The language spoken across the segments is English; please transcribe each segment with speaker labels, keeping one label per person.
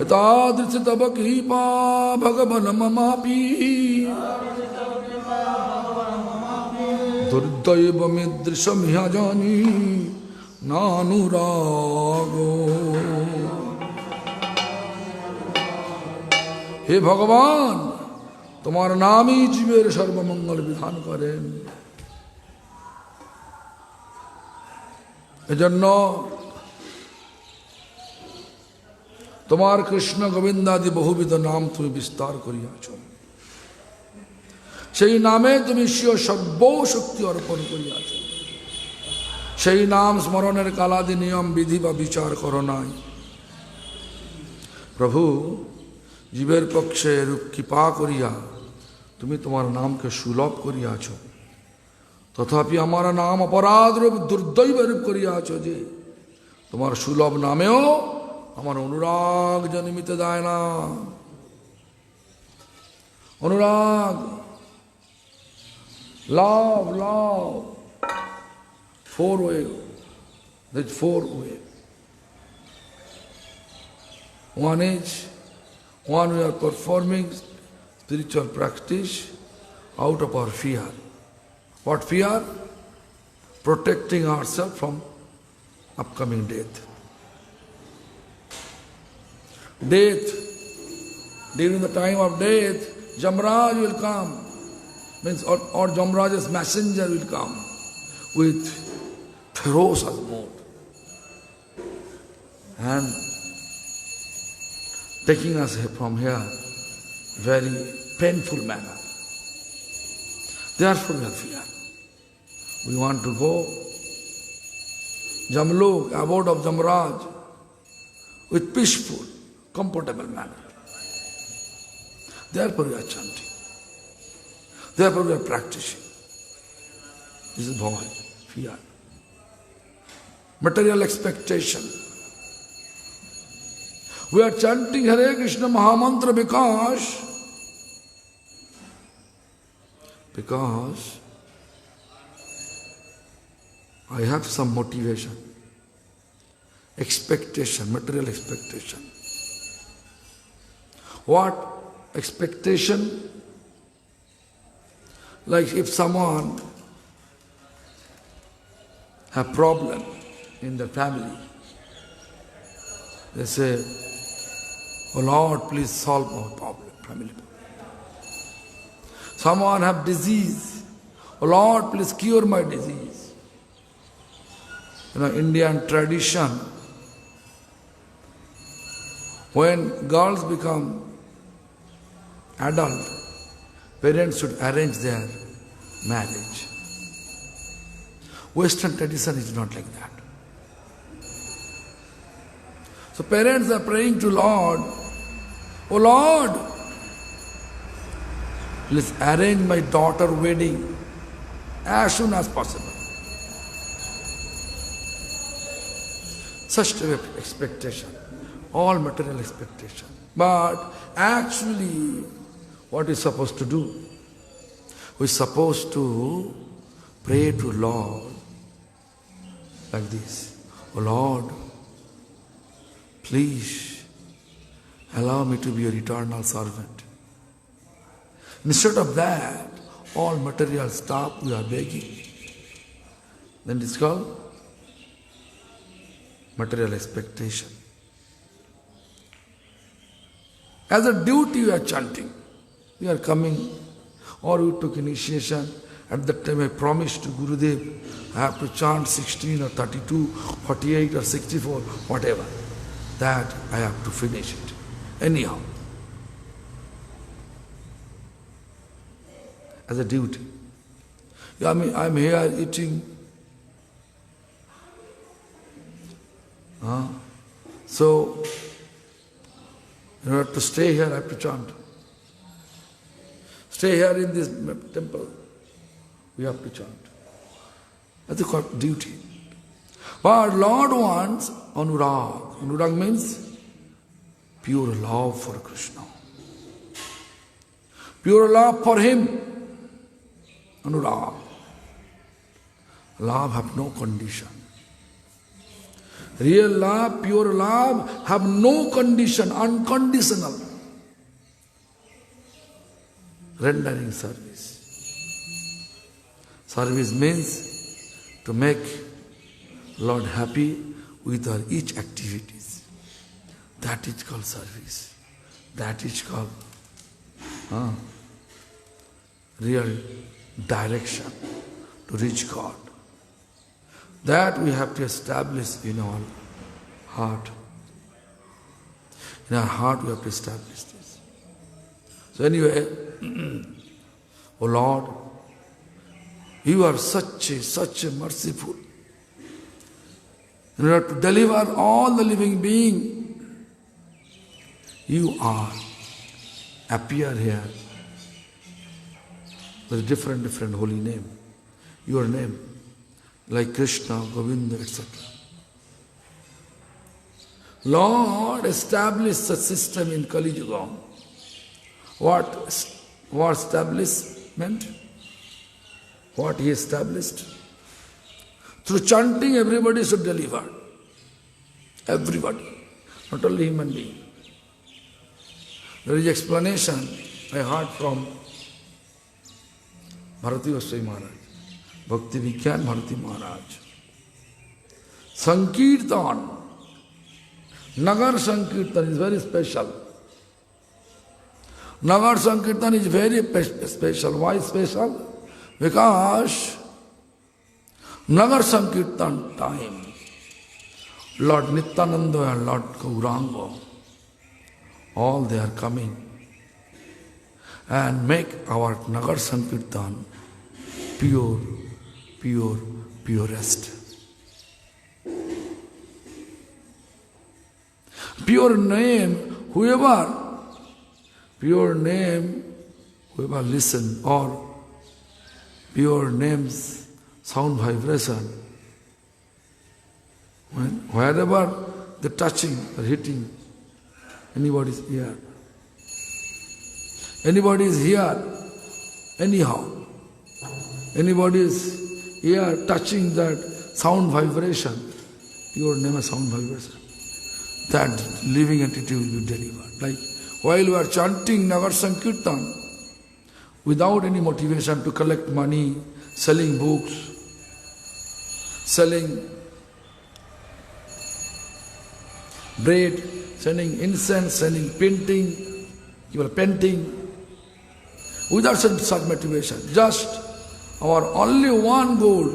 Speaker 1: तादृश तब कृपा भगवन ममापि दुर्दैवमीदृशमिह जानी नानुरागो। हे भगवान, তোমার নামই জীবের সর্বমঙ্গল বিধান করেন। এজন্য তোমার কৃষ্ণ গোবিন্দাদি বহুবিধ নাম তুমি বিস্তার করিয়াছ। সেই নামে তুমি স্বীয় সর্ব শক্তি অর্পণ করিয়াছ। সেই নাম স্মরণের কালাদি নিয়ম বিধি বা বিচার করো নাই। প্রভু, জীবের পক্ষে রূপ কৃপা করিয়া তুমি তোমার নামকে সুলভ করিয়াছ, তথাপি আমার নাম অপরাধ রূপ দুর্দৈব রূপ করিয়াছ যে তোমার সুলভ নামেও আমার অনুরাগ জন্মিতে দেয় না। অনুরাগ, লাভ, লাভ, four way. There's four way. One is, one we are performing spiritual practice out of our fear. What fear? Protecting ourselves from upcoming death. Death, during the time of death, Jamraj will come, means or Jamraj's messenger will come with ferocious mood and taking us from here very painful manner. Therefore we have fear. We want to go Jamlok, abode of Jamraj, with peaceful, comfortable manner. Therefore we are chanting. Therefore we are practicing. This is bhava, fear. Material expectation. We are chanting Hare Krishna Mahamantra because I have some motivation, expectation, material expectation. What expectation? Like if someone have problem in the family, they say, "Oh Lord, please solve our problem, family problem." Someone have disease, "Oh Lord, please cure my disease." You know, Indian tradition, when girls become adult, parents should arrange their marriage. Western tradition is not like that. So parents are praying to Lord, "Oh Lord, please arrange my daughter wedding as soon as possible." Such type of expectation, all material expectation. But actually, what is supposed to do? We're supposed to pray to Lord like this, "Oh Lord, please allow me to be your eternal servant." Instead of that, all material stuff we are begging. Then it's called material expectation. As a duty we are chanting. We are coming, or we took initiation. At that time I promised to Gurudev, I have to chant 16 or 32, 48 or 64, whatever. That I have to finish it. Anyhow. As a duty. I'm here eating. So, in order to stay here, I have to chant. Stay here in this temple, we have to chant. That's a duty. But Lord wants anurag. Anurag means pure love for Krishna. Pure love for Him. Anurag. Love have no condition. Real love, pure love, have no condition, unconditional. Rendering service. Service means to make Lord happy with our each activities. That is called service. That is called real direction to reach God. That we have to establish in our heart. In our heart we have to establish this. So anyway, oh Lord, you are such a merciful. In order to deliver all the living being, you are appear here with different holy name. Your name, like Krishna, Govinda, etc. Lord established a system in Kali Yuga. What establishment? What he established? Through chanting, everybody should deliver. Everybody, not only human being. There is explanation I heard from Bharati Goswami Maharaj, Bhakti Vigyan Bharati Maharaj. Sankirtan, Nagar Sankirtan is very special. Nagar Sankirtan is very special. Why special? Because Nagar Sankirtan time, Lord Nityananda and Lord Gauranga, all they are coming and make our Nagar Sankirtan purest. Pure name, whoever listen, or pure names, sound vibration, wherever the touching or hitting, anybody's here. Anybody is here, anyhow. Anybody is here touching that sound vibration, pure name of sound vibration, that living entity will be delivered. Like while we are chanting Nagar Sankirtan, without any motivation to collect money, selling books, selling bread, selling incense, selling painting, without such motivation, just our only one goal,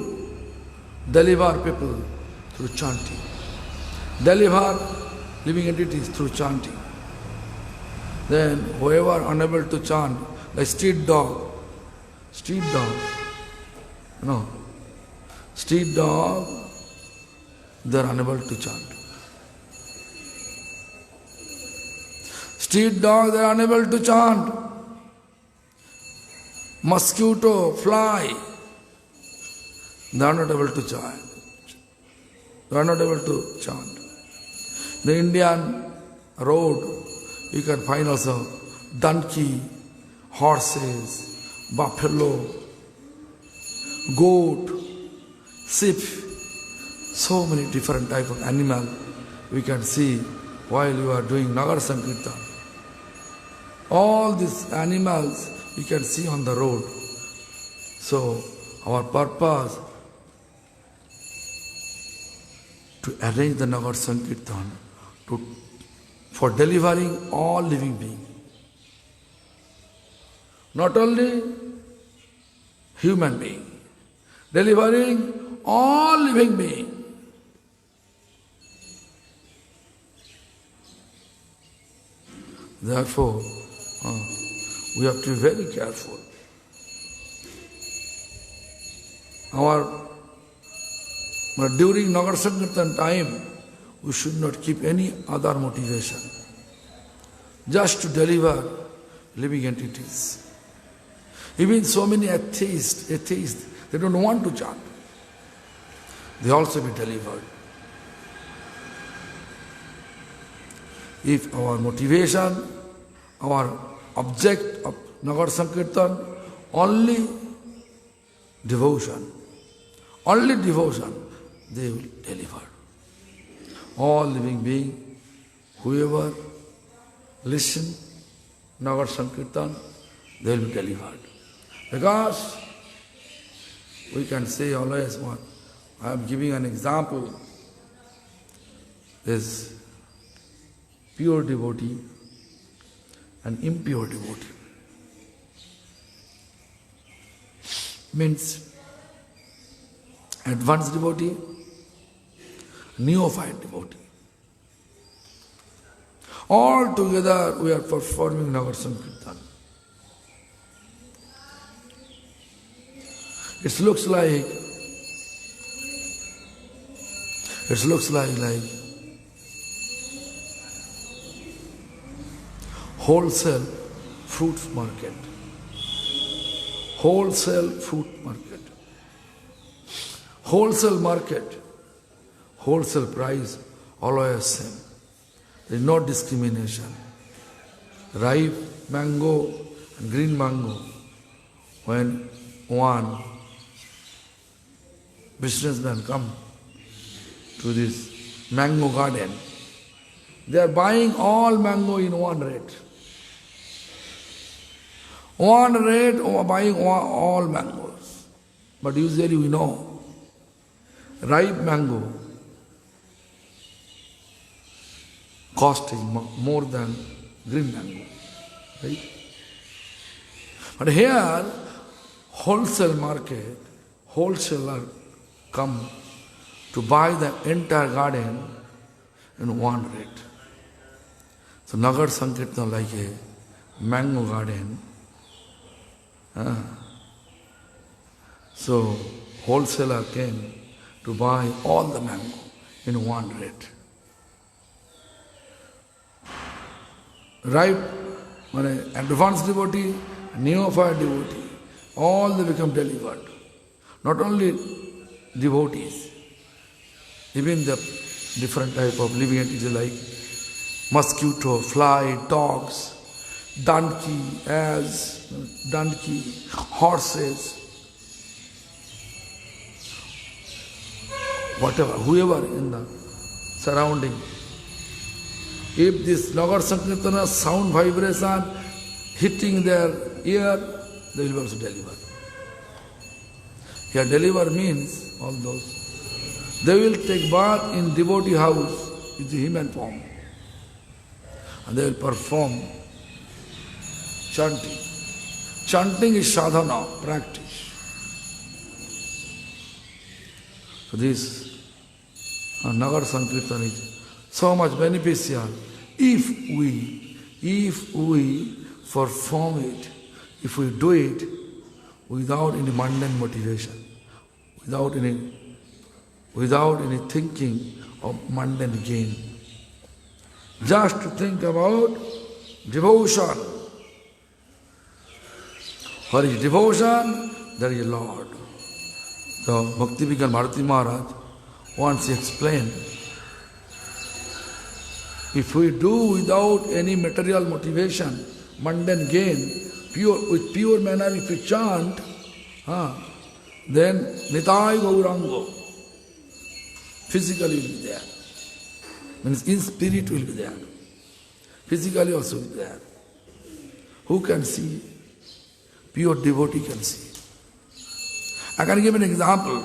Speaker 1: deliver people through chanting. Deliver living entities through chanting. Then whoever unable to chant, like street dog, street dog, they are unable to chant. Street dog, they are unable to chant. Mosquito, fly, they are not able to chant. They are not able to chant. The Indian road, you can find also donkey, horses, buffalo, goat, sheep, so many different type of animal we can see while you are doing Nagar Sankirtan. All these animals you can see on the road. So our purpose to arrange the Nagar Sankirtan for delivering all living beings. Not only human being, delivering all living beings. Therefore, we have to be very careful. During Nagar Sankirtan time, we should not keep any other motivation. Just to deliver living entities. Even so many atheists, they don't want to chant. They also be delivered. If our motivation, our object of Nagar Sankirtan, only devotion, they will deliver. all living being, whoever listen, Nagar Sankirtan, they will be delivered. Because we can say always one. I am giving an example. This pure devotee and impure devotee. Means advanced devotee, neophyte devotee. All together we are performing Nagar Sankirtan. It looks like wholesale fruit market. Wholesale fruit market. Wholesale market. Wholesale price always same. There is no discrimination. Ripe mango and green mango. When one businessman come to this mango garden, they are buying all mango in one rate. One rate or buying all mangoes. But usually we know, ripe mango cost is more than green mango. Right? But here, wholesale market, wholesaler come to buy the entire garden in one rate. So Nagar Sankirtan like a mango garden. So wholesaler came to buy all the mango in one rate. Ripe, advanced devotee, neophyte devotee, all they become delivered. Not only devotees, even the different type of living entities like mosquito, fly, dogs, donkey, horses, whatever, whoever in the surrounding. If this Nagar Sankirtana sound vibration hitting their ear, they will be also delivered. Here deliver means all those. They will take bath in devotee house with the human form. And they will perform chanting. Chanting is sadhana, practice. So this Nagar Sankirtan is so much beneficial if we perform it, if we do it without any mundane motivation, without any thinking of mundane gain. Just to think about devotion. Where is devotion, there is a Lord. So Bhakti-Vigyan Bharati Maharaj once explained, if we do without any material motivation, mundane gain, with pure manner if we chant, then Nitai Gaurango, physically will be there. Means in spirit will be there. Physically also will be there. Who can see? Pure devotee can see. I can give an example.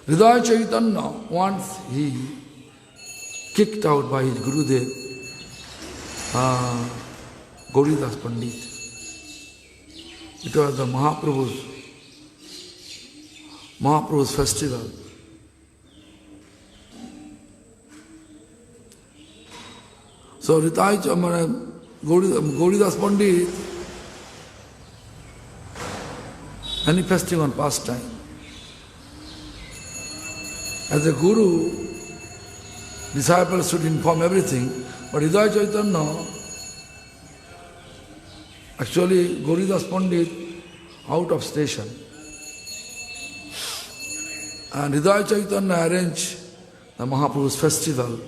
Speaker 1: Hridaya Chaitanya, once he kicked out by his Gurudev, Gauridas Pandit. It was the Mahaprabhu's festival. So Gauridas Pandit manifesting on pastime. As a guru, disciples should inform everything, but Hridaya Chaitanya, actually Gauridas Pandit out of station. And Hridaya Chaitanya arranged the Mahaprabhu's festival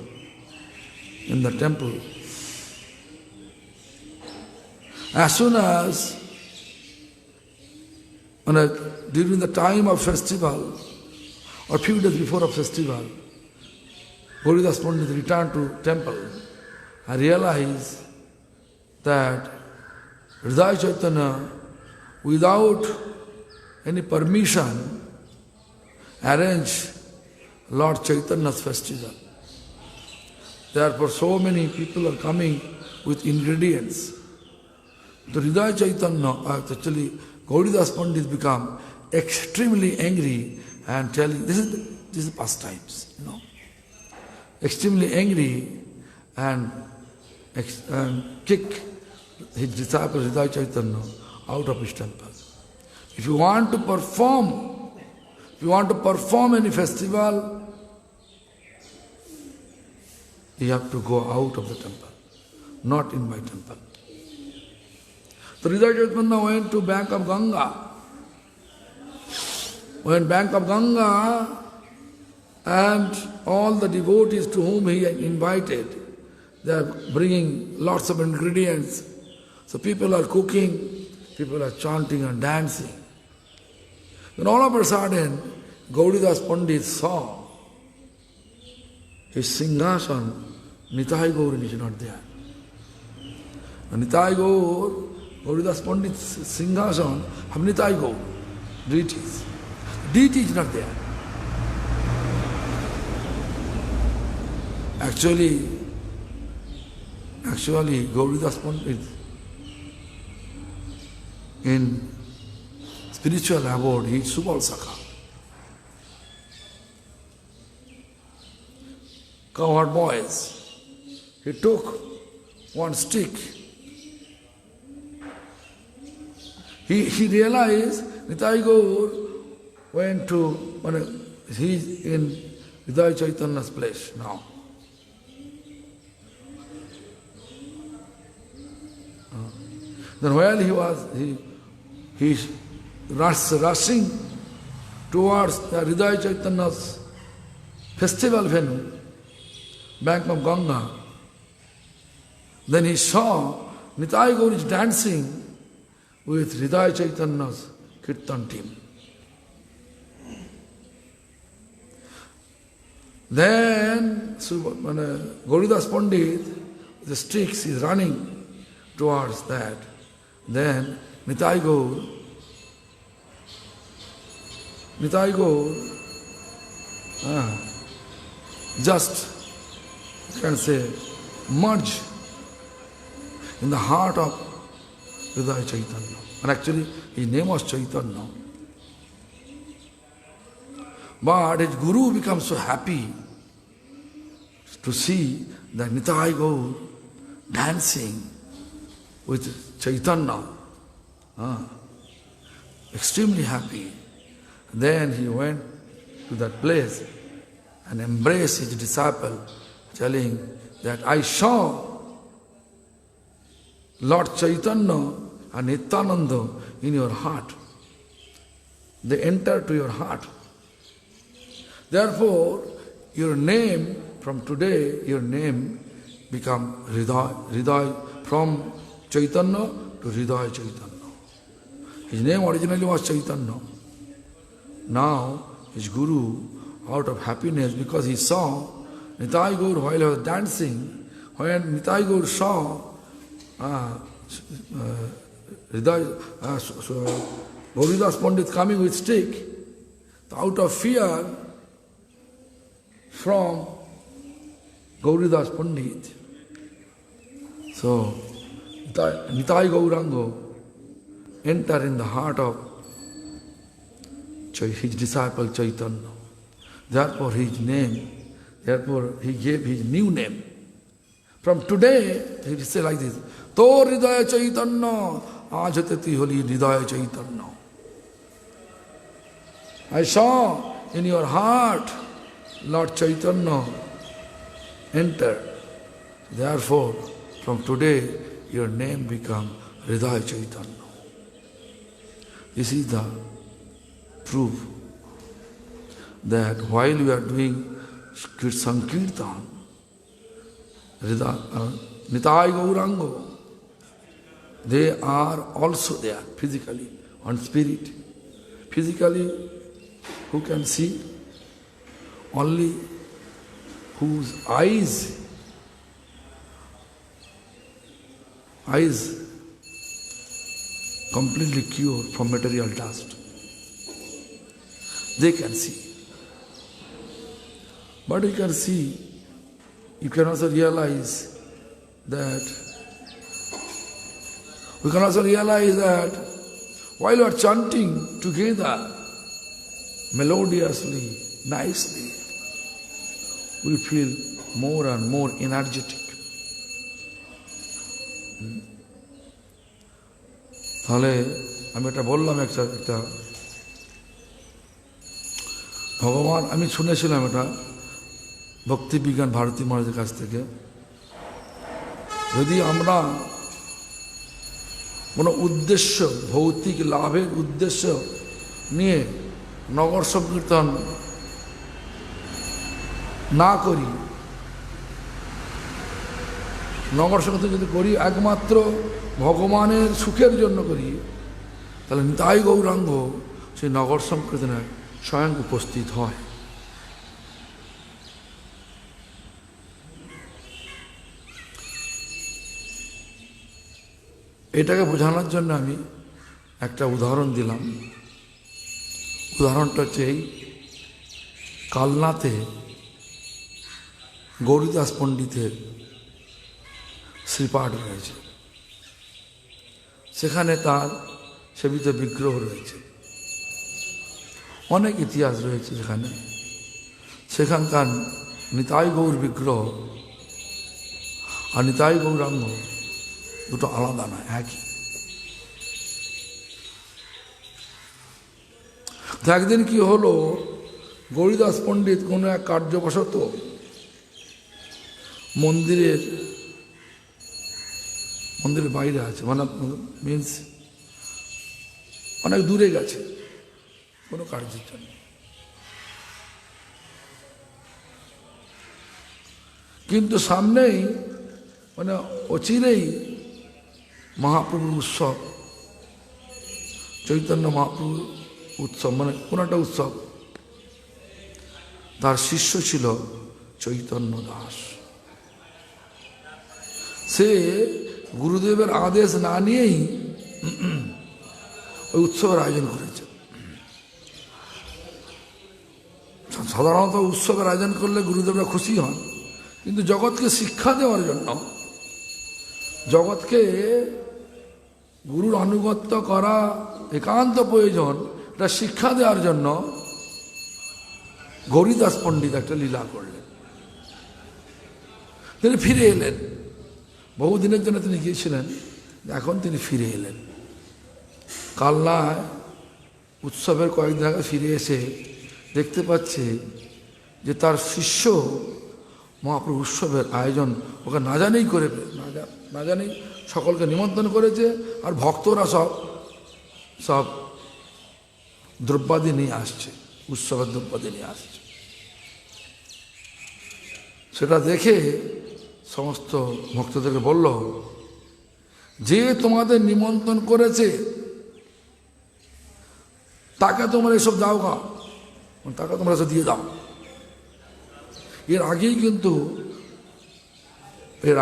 Speaker 1: in the temple. As soon as during the time of festival, or few days before a festival, Gauridas Pandit returned to temple and realized that Hridaya Chaitanya, without any permission, arranged Lord Chaitanya's festival. Therefore, so many people are coming with ingredients. The Hridaya Chaitanya, actually, Gauridas Pandit become extremely angry and telling, this is pastimes, extremely angry and kick his disciple Hridaya Chaitanya out of his temple. If you want to perform any festival, you have to go out of the temple, not in my temple. So Hridaya Chaitanya went to bank of Ganga. When bank of Ganga, and all the devotees to whom he invited, they are bringing lots of ingredients. So people are cooking, people are chanting and dancing. Then all of a sudden, Gauridas Pandit saw his Singhasan, Nitai Gaur is not there. And Nitai Gaur, Gauridas Pandit's Singhasan, have Nitai Gaur, deities. Deity is not there. Actually, Gauridas Pandit in spiritual abode, he is Subal Sakha. Cowherd boys. He took one stick. He realized Nitai Gaur went to, he is in Hridaya Chaitanya's place now. Then while he is rushing towards the Hridaya Chaitanya's festival venue, bank of Ganga, then he saw Nitai Gaur is dancing with Hridaya Chaitanya's Kirtan team. Then Gauridas Pandit, with the sticks, is running towards that. Then Nitai Gaur just, you can say, merge in the heart of Hridaya Chaitanya. And actually, his name was Chaitanya. But his guru becomes so happy to see that Nitai Gaur dancing with Chaitanya. Extremely happy. Then he went to that place and embraced his disciple, telling that I saw Lord Chaitanya and Nityananda in your heart. They enter to your heart. Therefore, your name, from today, your name become Hridaya, from Chaitanya to Hridaya Chaitanya. His name originally was Chaitanya. Now, his guru, out of happiness, because he saw Nitai Gaur while he was dancing, when Nitai Gaur saw Gauridas Pandit coming with stick, out of fear from Gauridas Pandit, so Nitai Gaurango enter in the heart of his disciple Chaitanya. Therefore his name, he gave his new name. From today, he will say like this, To Hridaya Chaitanya, Ajatati Holi Hridaya Chaitanya. I saw in your heart Lord Chaitanya enter. Therefore, from today, your name become Hridaya Chaitanya. This is the proof that while we are doing Sankirtan, Nitai Gaurango, they are also there physically on spirit. Physically, who can see? Only whose eyes completely cured from material dust. They can see. But you can see, you can also realize that while you are chanting together, melodiously, nicely, we feel more and more energetic. তাহলে আমি এটা বললাম একটা ভগবান, আমি শুনেছিলাম এটা ভক্তি বিজ্ঞান ভারতী মহারাজের কাছ থেকে, যদি আমরা কোনো উদ্দেশ্য, ভৌতিক লাভের উদ্দেশ্য নিয়ে নগর সংকীর্তন না করি, নগর সংকীর্তন যদি করি একমাত্র ভগবানের সুখের জন্য করি, তাহলে নিতাই গৌরাঙ্গ সেই নগর সংকীর্তনে স্বয়ং উপস্থিত হয়। এটাকে বোঝানোর জন্য আমি একটা উদাহরণ দিলাম। উদাহরণটা হচ্ছে এই, কালনাতে গৌরীদাস পণ্ডিতের শ্রীপাঠ রয়েছে, সেখানে তার সেবিত বিগ্রহ রয়েছে, অনেক ইতিহাস রয়েছে সেখানে। সেখানকার নিতাই গৌর বিগ্রহ আর নিতাই গৌরাঙ্গ দুটো আলাদা নয়, একই। তো একদিন কি হলো, গৌরীদাস পণ্ডিত কোনো এক কার্যবশত মন্দিরের বাইরে আছে, মানে মিনস অনেক দূরে গেছে কোনো কার্যের জন্য। কিন্তু সামনেই মানে অচিরেই মহাপ্রভুর উৎসব, চৈতন্য মহাপ্রভুর উৎসব, মানে কোন একটা উৎসব। তার শিষ্য ছিল চৈতন্য দাস। সে গুরুদেবের আদেশ না নিয়েই ওই উৎসবের আয়োজন করেছে। সাধারণত উৎসবের আয়োজন করলে গুরুদেবরা খুশি হন, কিন্তু জগৎকে শিক্ষা দেওয়ার জন্য, জগৎকে গুরুর আনুগত্য করা একান্ত প্রয়োজন, এটা শিক্ষা দেওয়ার জন্য গৌরীদাস পণ্ডিত একটা লীলা করলেন। তিনি ফিরে এলেন, বহুদিনের জন্য তিনি গিয়েছিলেন, এখন তিনি ফিরে এলেন। কালনায় উৎসবের কয়েকদিন আগে ফিরে এসে দেখতে পাচ্ছে যে তার শিষ্য মহাপ্রভু উৎসবের আয়োজন ওকে না জানেই করে, না জানেই সকলকে নিমন্ত্রণ করেছে, আর ভক্তরা সব দ্রব্যাদি নিয়ে আসছে, উৎসবের দ্রব্যাদি নিয়ে আসছে। সেটা দেখে সমস্ত ভক্তদেরকে বলল, যে তোমাদের নিমন্ত্রণ করেছে তাকে তোমরা এসব দাও গা, তাকে তোমরা এসব দিয়ে দাও। এর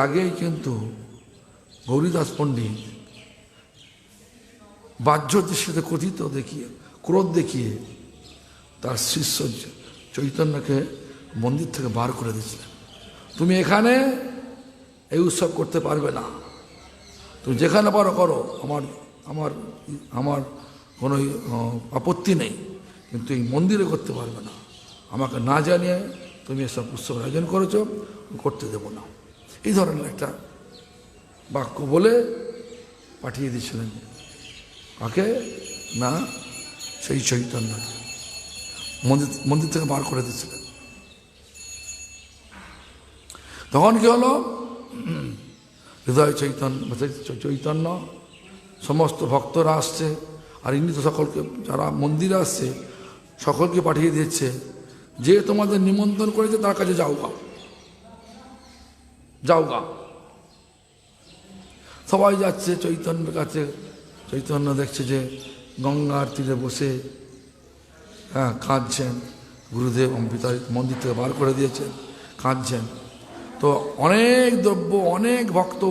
Speaker 1: আগেই কিন্তু গৌরীদাস পণ্ডিত বাহ্য দৃষ্টিতে কথিত দেখিয়ে, ক্রোধ দেখিয়ে তার শিষ্য চৈতন্যকে মন্দির থেকে বার করে দিয়েছিলেন। তুমি এখানে এই উৎসব করতে পারবে না, তুমি যেখানে পারো করো, আমার কোনো আপত্তি নেই, কিন্তু এই মন্দিরে করতে পারবে না। আমাকে না জানিয়ে তুমি এসব উৎসব আয়োজন করেছো, করতে দেব না। এই ধরনের একটা বাক্য বলে পাঠিয়ে দিয়েছিলেন কাকে না, সেই চৈতন্যকে মন্দির থেকে বার করে দিয়েছিলেন। তখন কি হলো, হৃদয় চৈতন্য সমস্ত ভক্তরা আসছে, আর ইনি তো সকলকে, যারা মন্দিরে আসছে সকলকে পাঠিয়ে দিচ্ছে, যে তোমাদের নিমন্ত্রণ করেছে তার কাছে যাও গা। সবাই যাচ্ছে চৈতন্যের কাছে। চৈতন্য দেখছে যে গঙ্গার তীরে বসে হ্যাঁ, কাঁদছেন। গুরুদেব অমৃতা মন্দির থেকে বার করে দিয়েছেন, কাঁদছেন। তো অনেক দ্রব্য, অনেক ভক্ত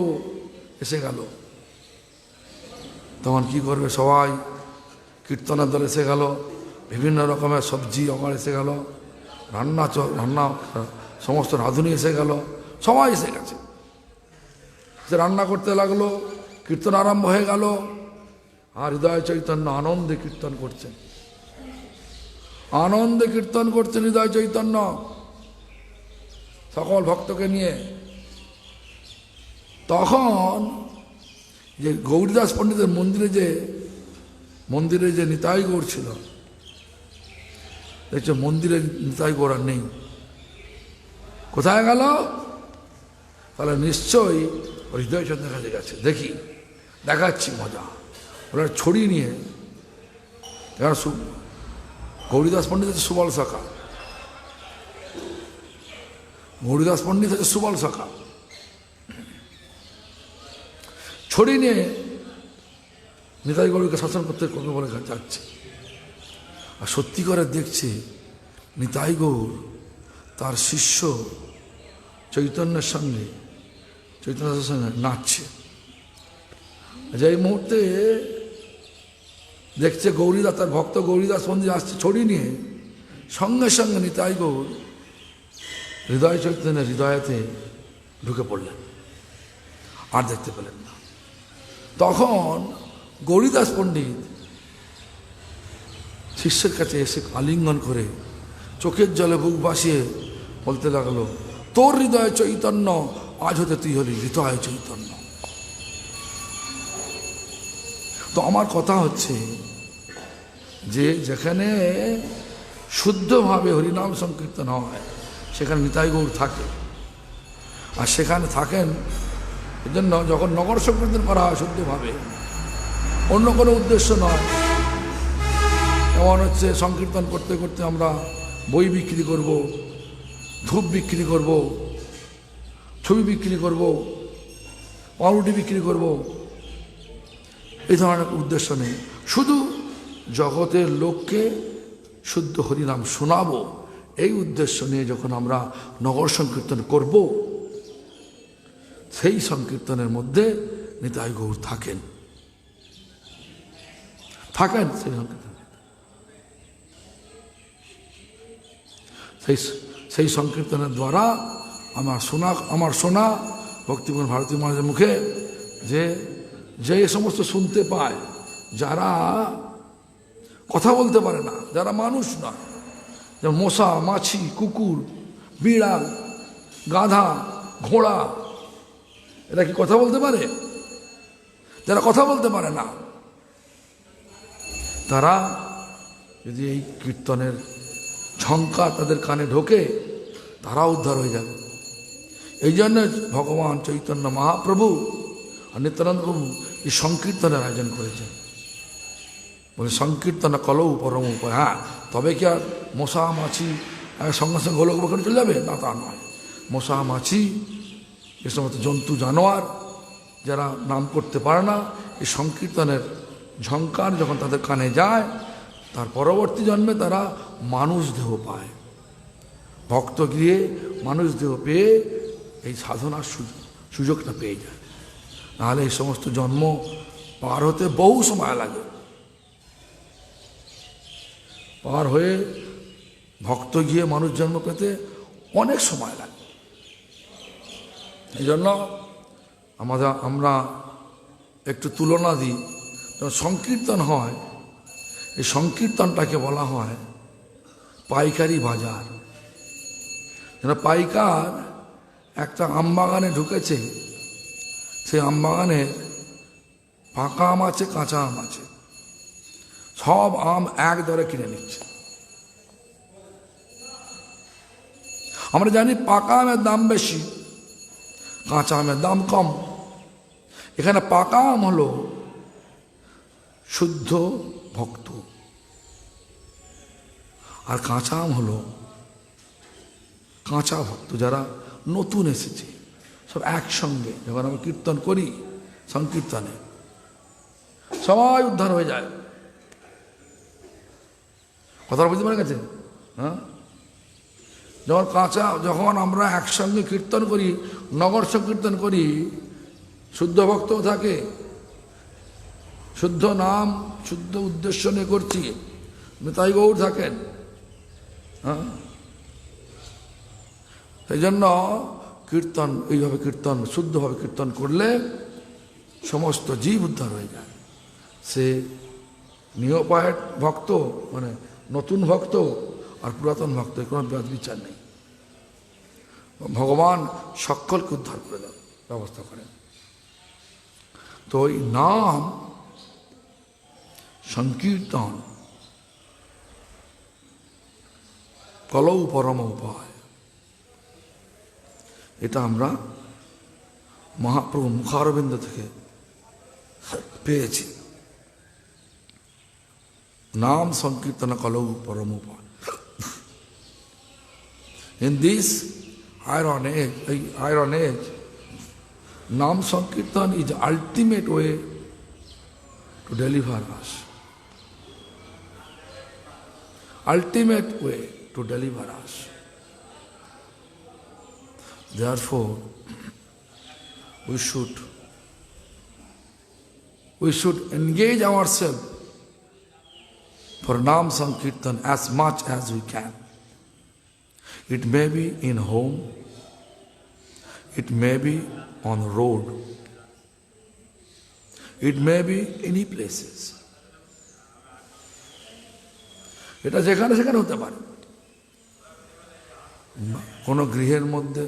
Speaker 1: এসে গেল। তখন কি করবে? সবাই কীর্তনের দল এসে গেল, বিভিন্ন রকমের সবজি আমার এসে গেল, রান্না সমস্ত রাঁধুনি এসে গেল, সবাই এসে গেছে। সে রান্না করতে লাগলো, কীর্তন আরম্ভ হয়ে গেল। আর হৃদয় চৈতন্য আনন্দে কীর্তন করছেন, আনন্দে কীর্তন করছেন হৃদয় চৈতন্য সকল ভক্তকে নিয়ে। তখন যে গৌরীদাস পণ্ডিতের মন্দিরে যে নিতাই গৌর ছিল, দেখছো মন্দিরে নিতাই গৌর আর নেই। কোথায় গেল? তাহলে নিশ্চয়ই হৃদয় চন্দ্রের কাছে গেছে। দেখি, দেখাচ্ছি মজা। ওরা ছড়ি নিয়ে, গৌরীদাস পণ্ডিত হচ্ছে সুবল শাখা, গৌরীদাস পণ্ডিত হচ্ছে সুবল শাখা। ছড়ি নিয়ে নিতাই গৌরীকে শাসন করতে করবে বলে যাচ্ছে। আর সত্যি করে দেখছে নিতাই গৌর তার শিষ্য চৈতন্যের সঙ্গে নাচছে। যেই মুহূর্তে দেখছে গৌরীদাস, তার ভক্ত গৌরীদাস মন্দির আসছে ছড়ি নিয়ে, সঙ্গে সঙ্গে নিতাই গৌর হৃদয় চৈতন্যের হৃদয়তে ঢুকে পড়লেন, আর দেখতে পেলেন না। তখন গৌরীদাস পণ্ডিত শিষ্যের কাছে এসে আলিঙ্গন করে চোখের জলে বুক ভাসিয়ে বলতে লাগলো, তোর হৃদয় চৈতন্য, আজ হতে তুই হলি হৃদয় চৈতন্য। তো আমার কথা হচ্ছে যে যেখানে শুদ্ধভাবে হরিনাম সংকীর্তন হয় সেখানে নিতাই গৌর থাকে, আর সেখানে থাকেন। এই জন্য যখন নগর সংকীর্তন করা হয় শুদ্ধভাবে, অন্য কোনো উদ্দেশ্য নয়। এমন হচ্ছে সংকীর্তন করতে করতে আমরা বই বিক্রি করব, ধূপ বিক্রি করব, ছবি বিক্রি করব, পাউরুটি বিক্রি করব, এই ধরনের উদ্দেশ্য নেই। শুধু জগতের লোককে শুদ্ধ হরিনাম শোনাবো, এই উদ্দেশ্য নিয়ে যখন আমরা নগর সংকীর্তন করব, সেই সংকীর্তনের মধ্যে নিতাই গৌর থাকেন সেই সংকীর্তন। সেই সংকীর্তনের দ্বারা আমার শোনা ভক্তিপূর্ণ ভারতী মহারাজের মুখে যে সমস্ত শুনতে পায়, যারা কথা বলতে পারে না, যারা মানুষ নয়, যেমন মশা, মাছি, কুকুর, বিড়াল, গাধা, ঘোড়া, এরা কি কথা বলতে পারে? যারা কথা বলতে পারে না, তারা যদি এই কীর্তনের ঝঙ্কার তাদের কানে ঢোকে, তারা উদ্ধার হয়ে যাবে। এই জন্য ভগবান চৈতন্য মহাপ্রভু আর নিত্যানন্দ প্রভু এই সংকীর্তনের আয়োজন করেছেন। বলে সংকীর্তন কলৌ পরম উপায়। হ্যাঁ, তবে কি আর মশা মাছি সঙ্গে সঙ্গে গোলক করে চলে যাবে? না, তা নয়। মশা মাছি এ সমস্ত জন্তু জানোয়ার যারা নাম করতে পারে না, এই সংকীর্তনের ঝঙ্কার যখন তাদের কানে যায়, তার পরবর্তী জন্মে তারা মানুষ দেহ পায়। ভক্ত গিয়ে মানুষ দেহ পেয়ে এই সাধনার সুযোগটা পেয়ে যায়। নাহলে এই সমস্ত জন্ম পার হতে বহু সময় লাগে। পার হয়ে ভক্ত গিয়ে মানুষ জন্ম পেতে অনেক সময় লাগে। এই জন্য আমরা একটু তুলনা দিই। যখন সংকীর্তন হয়, এই সংকীর্তনটাকে বলা হয় পাইকারি বাজার। যেন পাইকার একটা আমবাগানে ঢুকেছে, সেই আমবাগানে পাকা আম আছে, কাঁচা আম আছে, সব আম এক দরে কিনে নিচ্ছে। আমরা জানি পাকা আমের দাম বেশি, কাঁচা আমের দাম কম। এখানে পাকা আম হলো শুদ্ধ ভক্ত, আর কাঁচা আম হলো কাঁচা ভক্ত, যারা নতুন এসেছে। সব একসঙ্গে যখন আমরা কীর্তন করি, সংকীর্তনে সবাই উদ্ধার হয়ে যায়। কথাটা বুঝতে পারে গেছে? হ্যাঁ, যখন আমরা একসঙ্গে কীর্তন করি, নগর সংকীর্তন করি, শুদ্ধ ভক্তও থাকে, শুদ্ধ নাম শুদ্ধ উদ্দেশ্য নিয়ে করছি, নিতাই গৌর থাকেন। হ্যাঁ, সেই জন্য কীর্তন এইভাবে কীর্তন শুদ্ধভাবে কীর্তন করলে সমস্ত জীব উদ্ধার হয়ে যায়। সে নিয়োপায়েট ভক্ত মানে নতুন ভক্ত আর পুরাতন ভক্ত, কোনো বিবাদ বিচার নেই। ভগবান সকলকে উদ্ধার করে দেন, ব্যবস্থা করেন। তো এই নাম সংকীর্তন কলৌ পরম উপায়, এটা আমরা মহাপ্রভু মুখারবিন্দ থেকে পেয়েছি। নাম সংকীর্তন কলৌ পরম উপায়। In this iron age, Nam Sankirtan is the ultimate way to deliver us. Ultimate way to deliver us. Therefore, we should engage ourselves for Nam Sankirtan as much as we can. It may be in home, it may be on the road, it may be any places. এটা যেখানে সেখানে হতে পারে, কোনো গৃহের মধ্যে,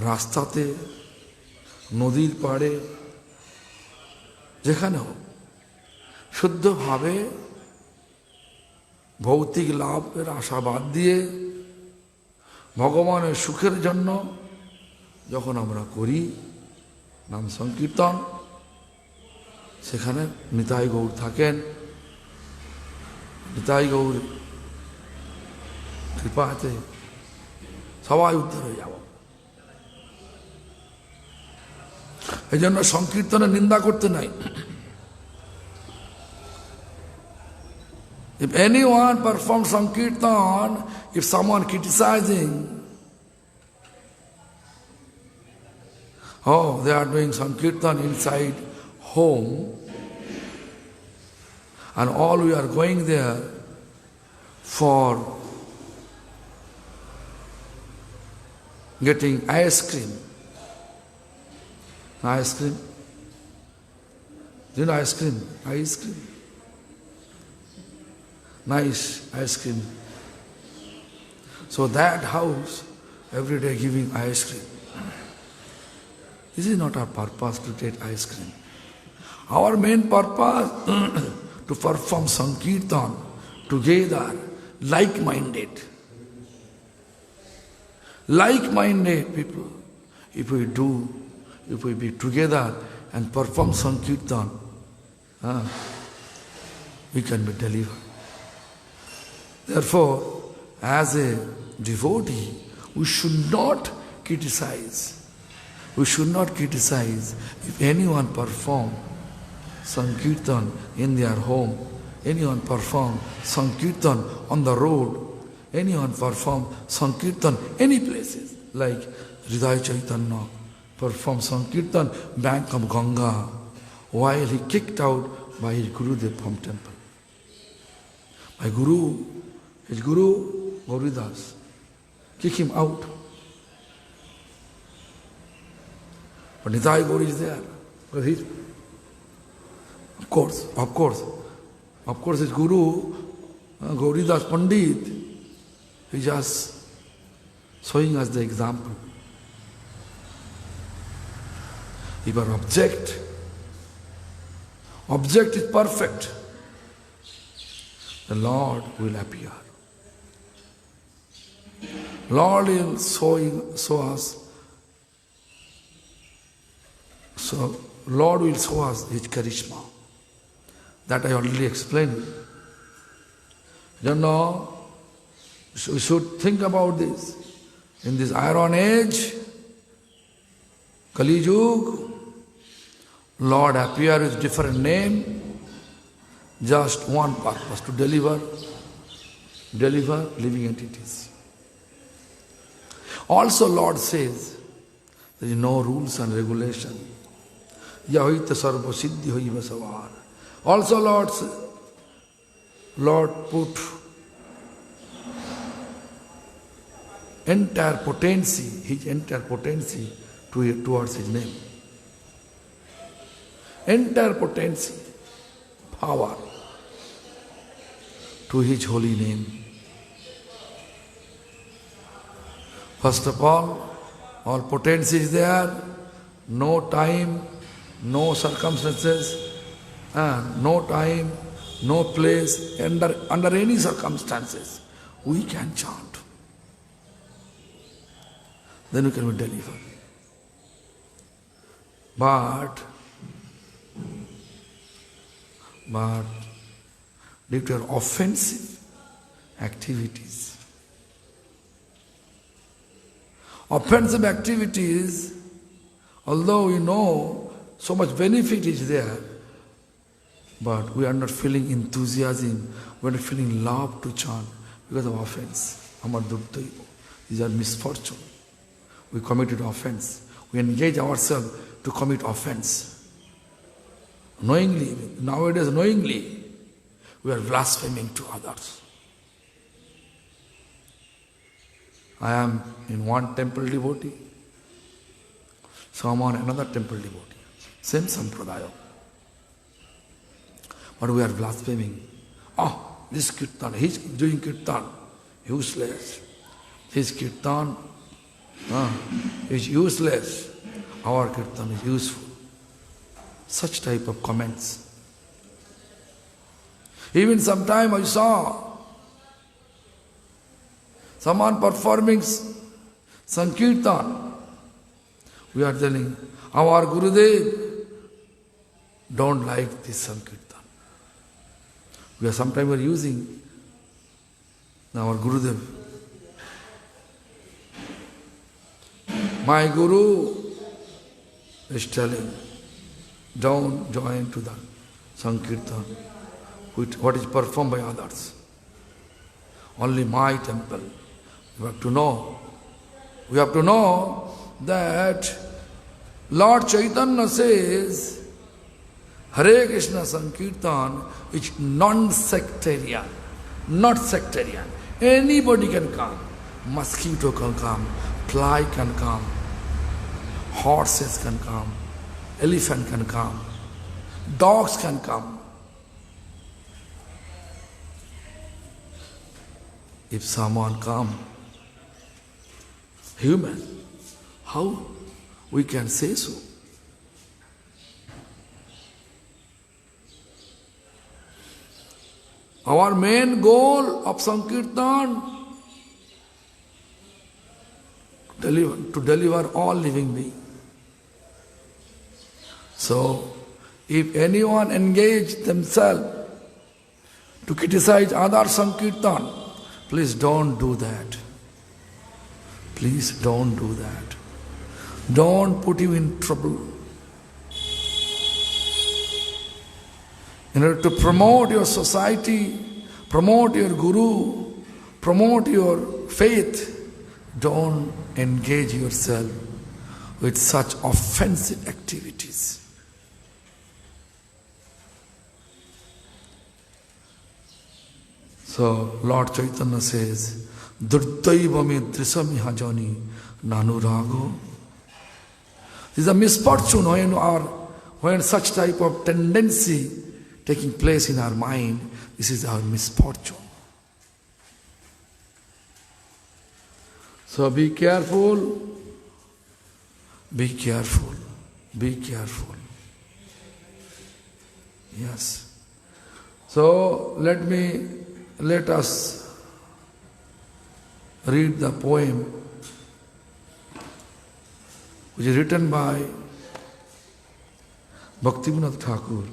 Speaker 1: রাস্তাতে, নদীর পাড়ে, যেখানে হোক, শুদ্ধভাবে ভৌতিক লাভের আশা বাদ দিয়ে ভগবানের সুখের জন্য যখন আমরা করি নাম সংকীর্তন, সেখানে নিতাই গৌর থাকেন। নিতাই গৌর কৃপাতে সবাই উদ্ধার হয়ে যাব। এই জন্য সংকীর্তনের নিন্দা করতে নাই। If anyone performs Sankirtan, if someone criticizing, oh, they are doing Sankirtan inside home, and all we are going there for getting ice cream. Ice cream? Do you know ice cream? Ice cream. Nice ice cream. So that house every day giving ice cream. This is not our purpose to take ice cream. Our main purpose to perform Sankirtan together, like-minded. Like-minded people. If we be together and perform Sankirtan, we can be delivered. Therefore, as a devotee, we should not criticize. We should not criticize if anyone perform Sankirtan in their home, anyone perform Sankirtan on the road, anyone perform Sankirtan any places, like Hridaya Chaitanya perform Sankirtan bank of Ganga while he kicked out by his Gurudev from temple. My Guru, his Guru, Gauridas, kick him out. But Nitai Gaur is there. But he, of course, his Guru, Gauridas Pandit, he just showing us the example. If our object is perfect, the Lord will appear. Lord will show us. So Lord will show us His charisma. That I already explained. You know, we should think about this. In this iron age, Kali Yuga, Lord appears with different name, just one purpose, to deliver living entities. Also Lord says, there is no rules and regulation. Yahita sarva siddhi hoiva savar. Also Lord put entire potency, his entire potency towards his name. Entire potency, power to his holy name. First of all potency is there, no time, no circumstances, no time, no place, under any circumstances, we can chant. Then we can be delivered. But due to your offensive activities, although we know so much benefit is there, but we are not feeling enthusiasm, we are not feeling love to chant because of offense. Amar Durtaiva. These are misfortune. We committed offense. We engage ourselves to commit offense. Knowingly, nowadays knowingly, we are blaspheming to others. I am in one temple devotee, someone another temple devotee, same sampradaya. But we are blaspheming. This kirtan, he's doing kirtan, useless. His kirtan is useless. Our kirtan is useful. Such type of comments. Even sometime I saw someone performing Sankirtan. We are telling, our Gurudev don't like this Sankirtan. Sometimes we are using our Gurudev. My Guru is telling, don't join to the Sankirtan, what is performed by others. Only my temple. We have to know that Lord Chaitanya says, Hare Krishna Sankirtan is non-sectarian, not sectarian. Anybody can come. Mosquito can come, fly can come, horses can come, elephant can come, dogs can come. If someone come, human, how we can say so? Our main goal of Sankirtan, to deliver all living beings. So, if anyone engage themselves to criticize other Sankirtan, please don't do that. Please don't do that. Don't put you in trouble. In order to promote your society, promote your Guru, promote your faith, don't engage yourself with such offensive activities. So Lord Chaitanya says, Durtaiva me drisamiha jani nanurago. This is a misfortune when such type of tendency taking place in our mind. This is our misfortune. So be careful, be careful, be careful. Yes. So let us read the poem which is written by Bhaktivinoda Thakur.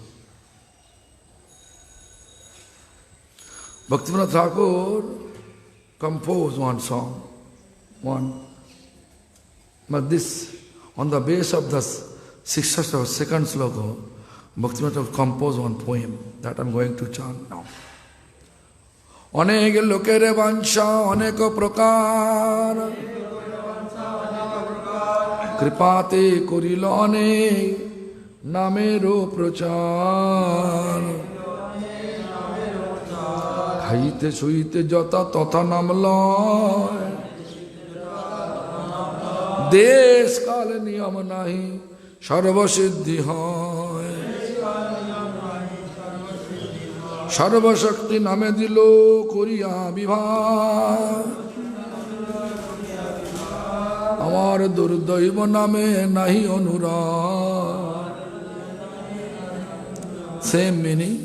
Speaker 1: Bhaktivinoda Thakur composed one song, but this, on the base of the second sloka, Bhaktivinoda composed one poem that I'm going to chant now. অনেক লোকের বাঞ্ছা অনেক প্রকার, কৃপাতে করিল অনেক নামেরও প্রচার। খাইতে শুইতে যথা তথা নাম লয়, দেশ কাল নিয়ম নাহি সর্বসিদ্ধি হয়। সর্বশক্তি নামে দিল করিয়া বিভাগ, আমার দুর্দৈব নামে নাহি অনুরাগ। Same meaning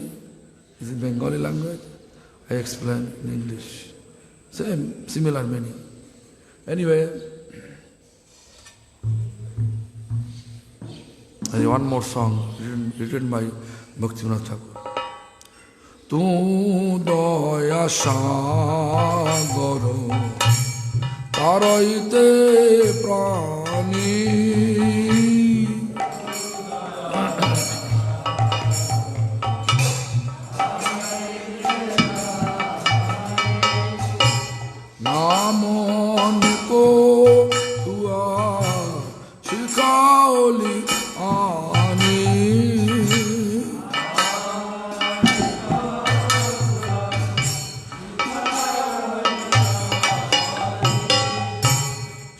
Speaker 1: is in Bengali language. I explain in English. Same, similar meaning. Anyway, and one more song written by Bhaktivinoda Thakur. তু দয়া সাগর তারইতে প্রাণী, নামন কো তুয়া শিখাওলি আনি।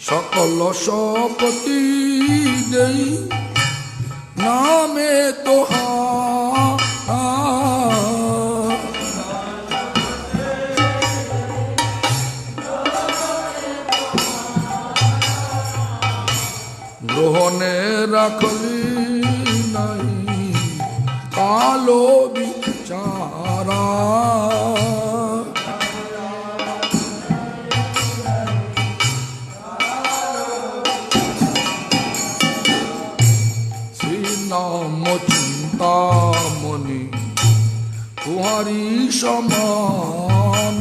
Speaker 1: সকল সপতি দেই নামে তোহার, গ্রহণে রাখলি নাই কালো বিচারা। নাম চিন্তামণি তুহারি সমান,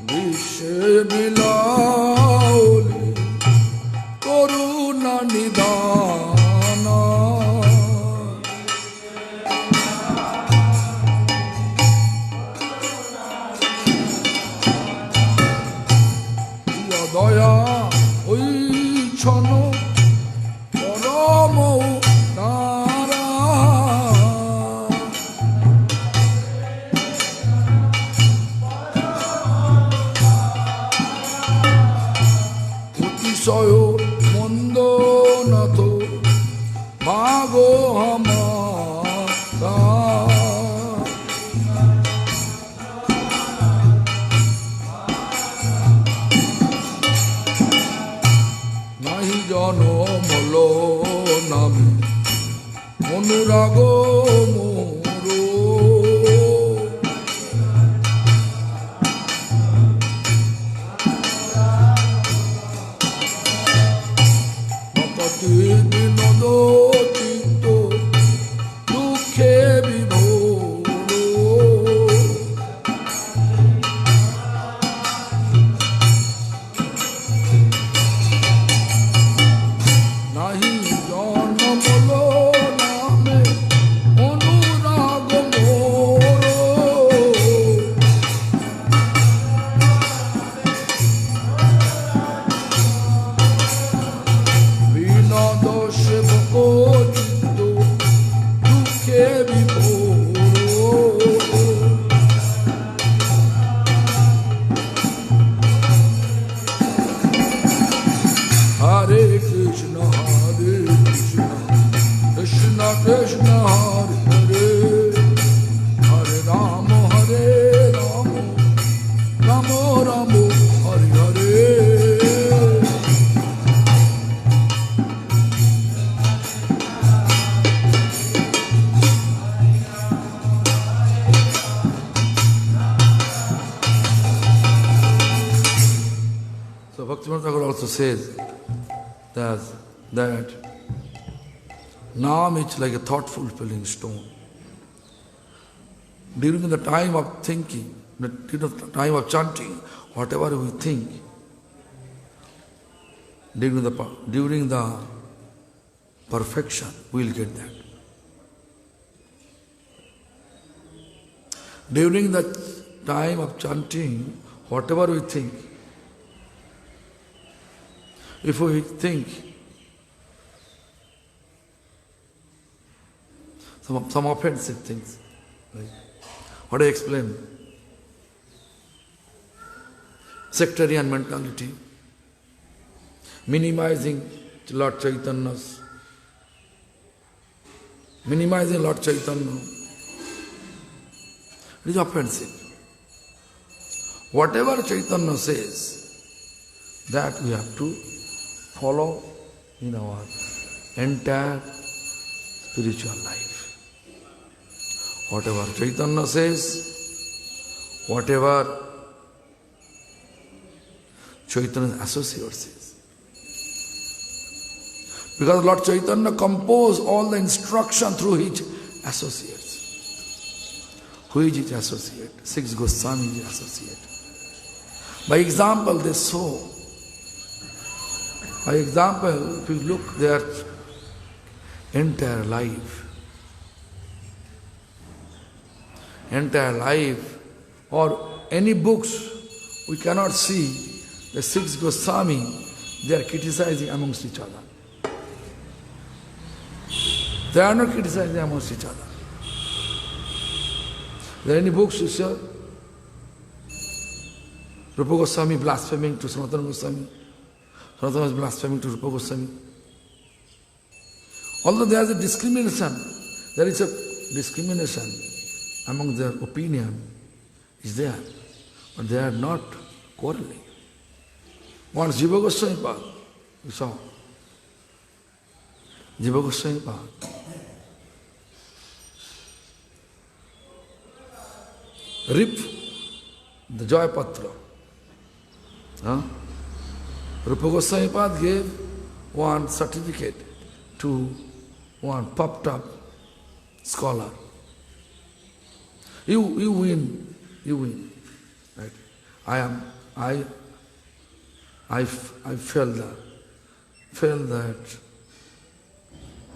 Speaker 1: বিশ্বে বিলাউলি করুণা নিদান। দয়া ওই ছন পরম তারা, অতিশয় মন্দ নাথ ভাগো হামারা। জনমল নামে অনুরাগ মোর, ভকতি বিনোদ চিত্ত দুঃখে বিভোর। নাহি জনমল নামে অনুরাগ মোর, বিনোদ সেবক চিত্ত দুঃখে বিভোর। হরে কৃষ্ণ হরে কৃষ্ণ কৃষ্ণ কৃষ্ণ হরে হরে, হরে Ram Ram Ram Hare Hare. So Bhaktivinoda Thakur also says that Naam is like a thought-fulfilling stone. During the time of thinking, the time of chanting, whatever we think, during the perfection, we will get that. During the time of chanting, whatever we think, if we think some offensive things, right? What I explain? Sectarian mentality, minimizing Lord Chaitanya, it is offensive. Whatever Chaitanya says, that we have to follow in our entire spiritual life. Whatever Chaitanya says, whatever Chaitanya's associate says. Because Lord Chaitanya composed all the instruction through his associates. Who is his associate? Six Goswami is his associate. By example, they show. By example, if you look their entire life, or any books, we cannot see the six Goswami, they are criticizing amongst each other. They are not criticizing amongst each other. There are any books you share? Rupa Goswami blaspheming to Sanatana Goswami. Sanatana is blaspheming to Rupa Goswami. Although there is a discrimination among their opinion is there, but they are not quarreling. Once Jiva Goswami Pad, you saw. Jiva Goswami Pad. Rip the Jayapatra. Rupa Goswami Pad gave one certificate to one popped up scholar. You win. Right? I failed that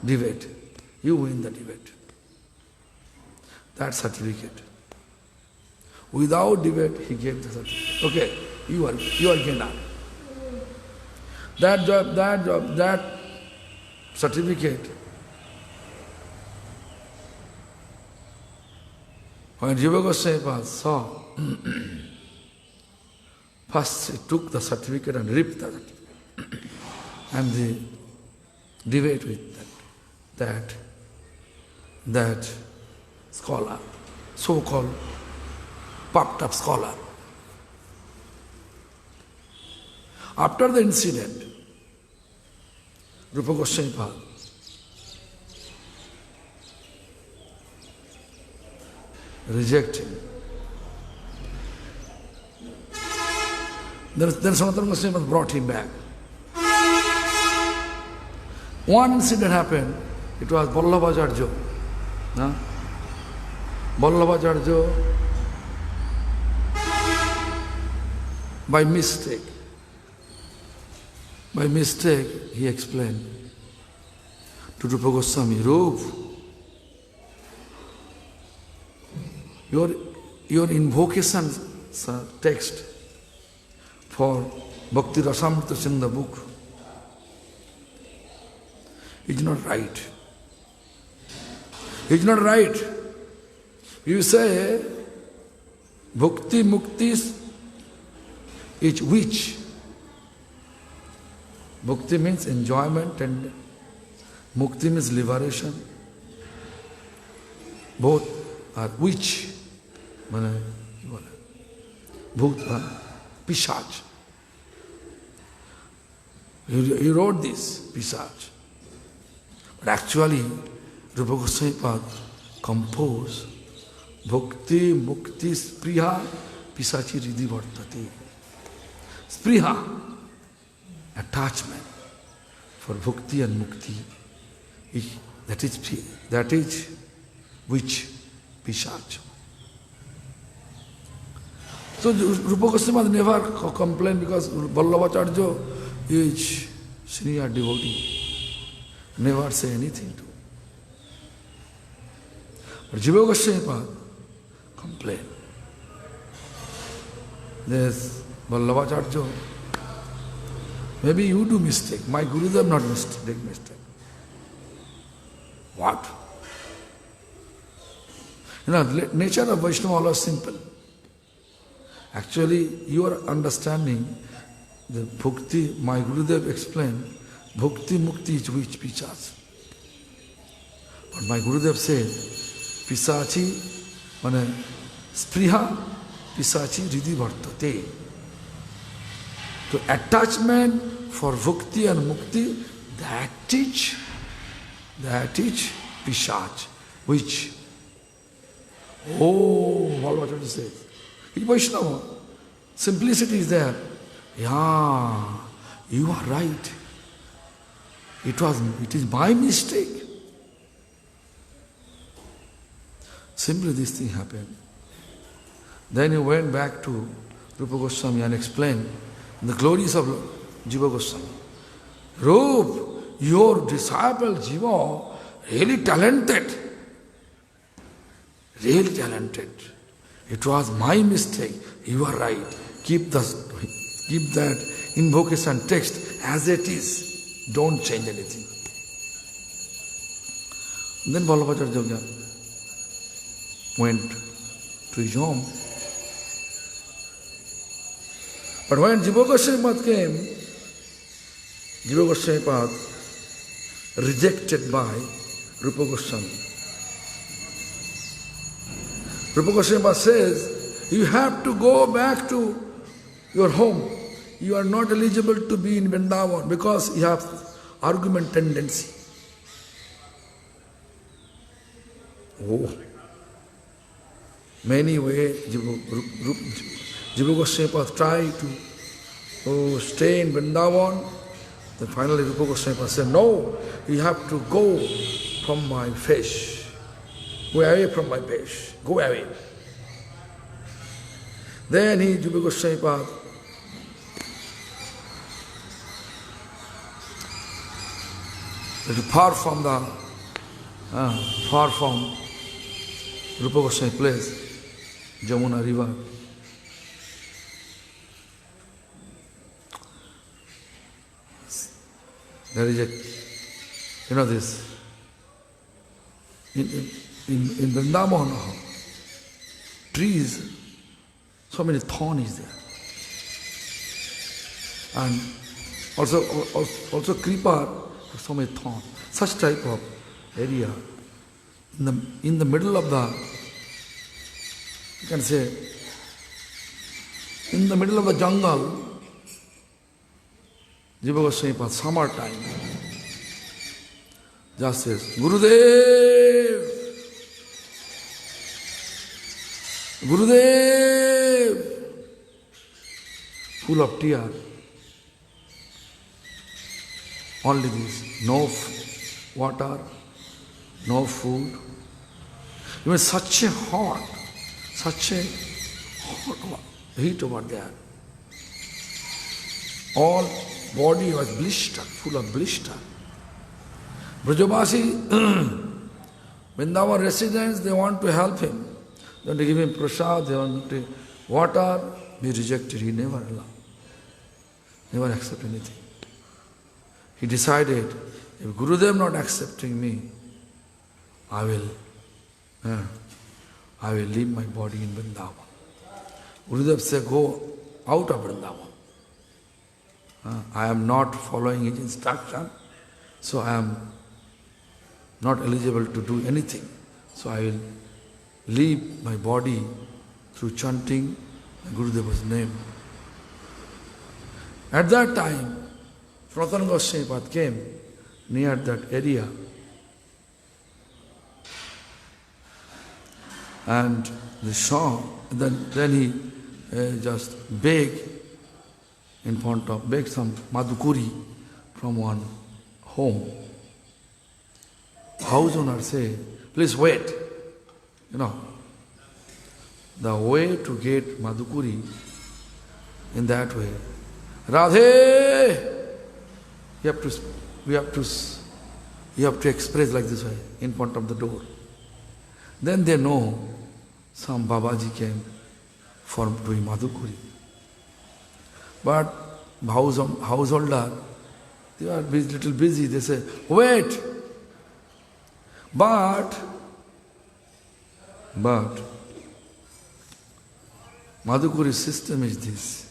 Speaker 1: debate. You win the debate. That certificate. Without debate, he gave the certificate. Okay, you are Gena. That certificate, when Jiva Goswami saw, first he took the certificate and ripped the certificate. And the debate with that scholar, so-called popped up scholar. After the incident, Rupa Goswami Pad rejecting. Then Sanatana Goswami brought him back. One incident happened, it was Vallabhacharya. Vallabhacharya, by mistake, he explained to Rupa Goswami, Rup, your invocation text for Bhakti Rasamrita Sindhu book is not right. It's not right. You say Bhakti Mukti is which? Bhakti means enjoyment and Mukti means liberation. Both are which? Bhut, Pishach. You wrote this, Pishach. But actually, Rupa Goswami Pad composed Bhakti Mukti Spriha Pisachi Ridhi Vartate. Spriha, attachment for Bhakti and Mukti, that is which? Pishach. So Rupa Goswami never complained because Vallabhacharya is senior devotee. Never say anything to. But Jiva Goswami complained. Yes, Vallabhacharya, maybe you do mistake. My Gurudev not mistake. What? Nature of Vaishnava is simple. Actually, you are understanding the bhakti, my Gurudev explained, bhakti mukti is which pichas. But my Gurudev said, pisachi, spriha, pisachi ridi vartate. So attachment for bhakti and mukti, that is pisach, which, what to say? It's Vaishnava. Simplicity is there. Yeah, you are right. It is my mistake. Simply this thing happened. Then he went back to Rupa Goswami and explained the glories of Jiva Goswami. Rup, your disciple Jiva, really talented. Really talented. It was my mistake. You are right. Keep that invocation text as it is. Don't change anything. Then Vallabhacharya went to his home. But when Jiva Goswami came, Jiva Goswami rejected by Rupa Goswami. Rupa Goswami says, you have to go back to your home. You are not eligible to be in Vrindavan because you have argument tendency. Many ways Jiva Goswami tried to stay in Vrindavan. Then finally Rupa Goswami said, no, you have to go from my face. Go away from my face. Go away. Then Jiva Goswami far from Rupa Goswami place, Jamuna river. There is this, in Vrindavan, trees, so many thorns is there. And also creeper, so many thorns. Such type of area. In the middle of the, you can say, in the middle of the jungle, Jiva Goswami, summer time, just says, Gurudev! Gurudev! Full of tears. Only this, no water, no food. Even such a hot heat over there. All body was blistered, full of blister. Brajavasi, Vrindavan residents, they want to help him. They want to give him prasad, they want to water. He rejected, he never allowed. Never accept anything. He decided, if Gurudev not accepting me, I will leave my body in Vrindavan. Gurudev said, go out of Vrindavan. I am not following his instruction, so I am not eligible to do anything. So I will leave my body through chanting Gurudeva's name. At that time, Sanatana Goswami came near that area and they saw, then he just begged some madhukuri from one home. House owner say, please wait. the way to get Madhukuri in that way. Radhe! You have to express like this way, in front of the door. Then they know some Babaji came for doing Madhukuri. But householder, they are little busy, they say, wait! But Madhukuri system is this.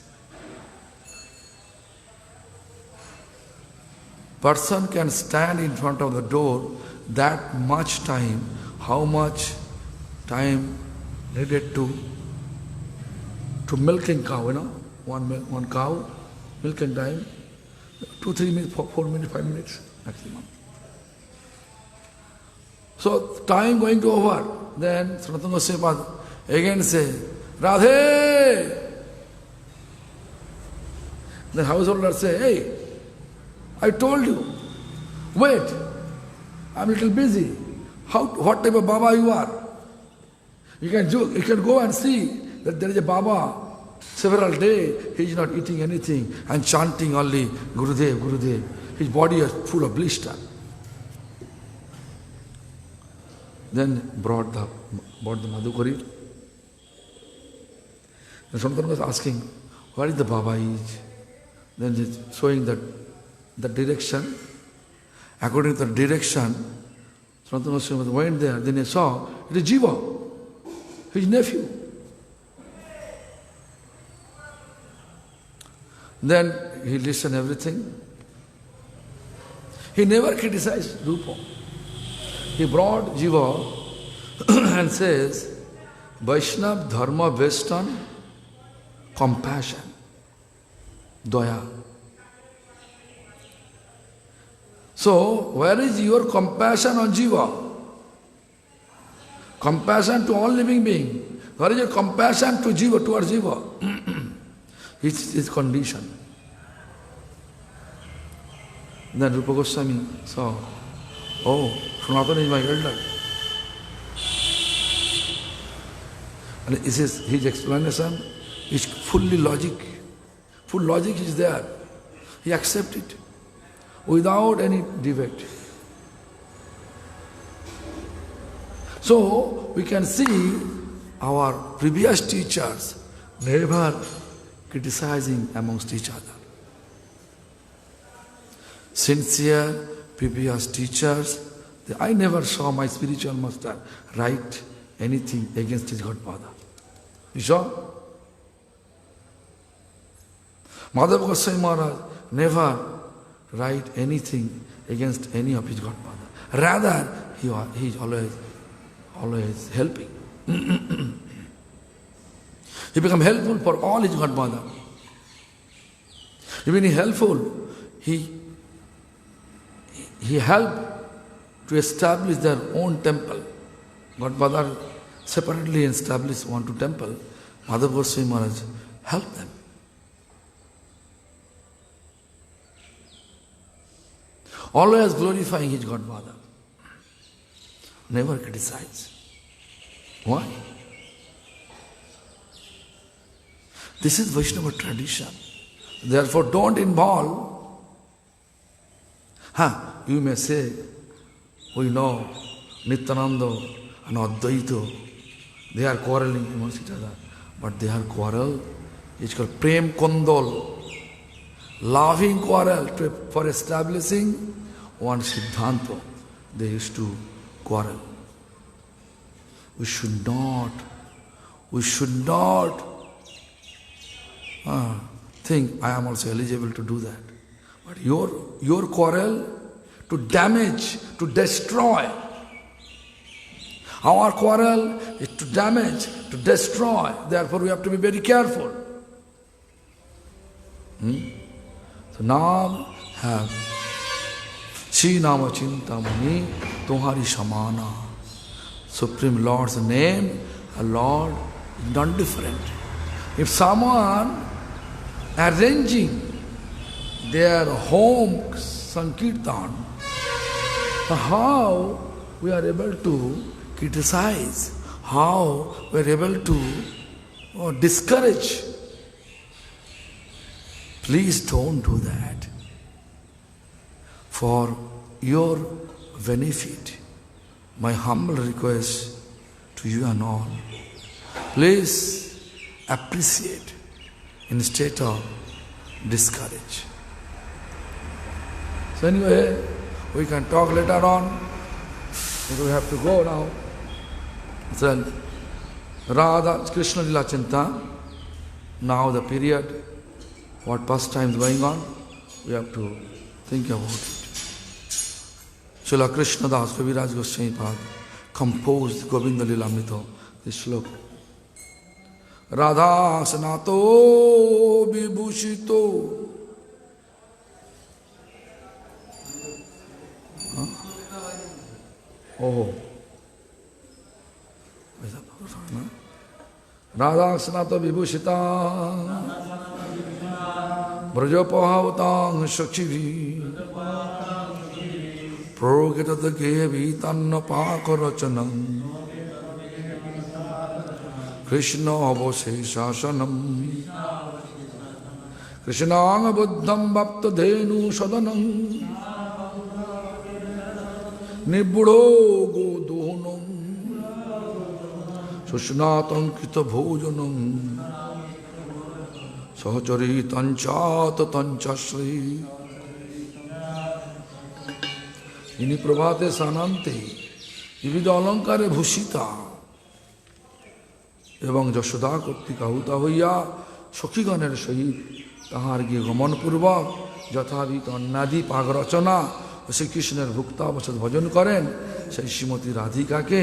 Speaker 1: Person can stand in front of the door that much time. How much time needed to milking cow, one cow, milking time, 2, 3 minutes, 4 minutes, 5 minutes maximum. So time going to over. Then Sanatana Goswami again say, Radhe! The householder say, hey, I told you, wait, I'm a little busy. What type of Baba you are? You can go and see that there is a Baba. Several days he is not eating anything and chanting only Gurudev, Gurudev. His body is full of blister. Then brought the Madhukari. And Sanatana was asking, where is the Baba is? Then he's showing the direction. According to the direction, Sanatana Goswami went there. Then he saw, it is Jiva, his nephew. Then he listened everything. He never criticized Rupa. He brought Jiva and says, Vaishnava dharma based on compassion, daya. So, where is your compassion on Jiva? Compassion to all living beings. Where is your compassion to Jiva, towards Jiva? It's his condition. Then Rupa Goswami saw, oh, Sanatana is my elder. And his explanation is fully logic. Full logic is there. He accepts it without any defect. So, we can see our previous teachers never criticizing amongst each other. Sincere previous teachers, I never saw my spiritual master write anything against his godfather. You saw? Madhava Goswami Maharaj never write anything against any of his godfather. Rather, he is always helping. He become helpful for all his godfather. Even he helpful, he helped to establish their own temple. Godfather separately established one temple. Madhava Goswami Maharaj helped them. Always glorifying his godfather. Never criticize. Why? This is Vaishnava tradition. Therefore, don't involve. You may say, we know Nityananda and Advaita, they are quarreling amongst each other. But their quarrel is called Prem Kondol, loving quarrel for establishing one Siddhanta. They used to quarrel. We should not think I am also eligible to do that. But your quarrel to damage, to destroy. Our quarrel is to damage, to destroy. Therefore we have to be very careful. So now have Chi Nama Chintamani Tumhari Samana. Supreme Lord's name, a Lord is not different. If someone arranging their home Sankirtan, how we are able to criticize, how we are able to or discourage. Please don't do that. For your benefit, my humble request to you and all, please appreciate instead of discourage. So anyway, we can talk later on. We have to go now. So Radha Krishna Lila Chinta, now the period, what pastime is going on, we have to think about it. Srila Krishna Das Kaviraj Goswami Pad composed Govinda Lilamrita, this sloka. Radha Sanato Vibhushito. Oh. Radha Sanato Vibhushita Brajapahavatang Shachivi Progitata Gevi Tanna Pakarachanam Krishna Avose Shasanam Krishnanga Buddham Bhakta Dhenu Sadanam Nibudo Godonam Sushnatam Kita Bhojanam Sahachari Tanchata Tanchasri Ini Prabhate Sanante Ivida Alankare Bhushita এবং যশোদা কর্তৃক আহুত হইয়া সখীগণের সহিত তাহার গিয়ে গমনপূর্বক যথাবিধ অন্নাদি পাগ রচনা শ্রীকৃষ্ণের ভুক্তাবসদ ভজন করেন সেই শ্রীমতী রাধিকাকে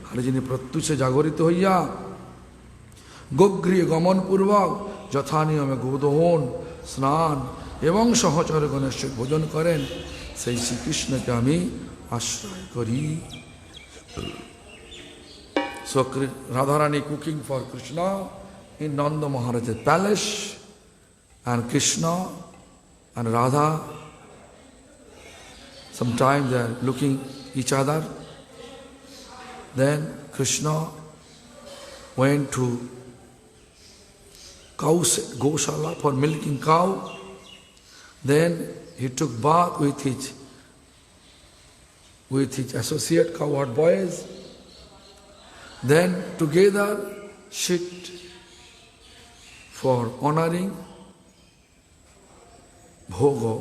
Speaker 1: আর যিনি প্রত্যুষে জাগরিত হইয়া গোগৃহে গমনপূর্বক যথানিয়মে গোদহন স্নান এবং সহচরগণের সহিত ভোজন করেন সেই শ্রীকৃষ্ণকে আমি আশ্রয় করি। So Radharani cooking for Krishna in Nanda Maharaj's palace, and Krishna and Radha, sometimes they are looking each other. Then Krishna went to Goshala for milking cow. Then he took bath with his associate cowherd boys. Then together sit for honoring bhoga,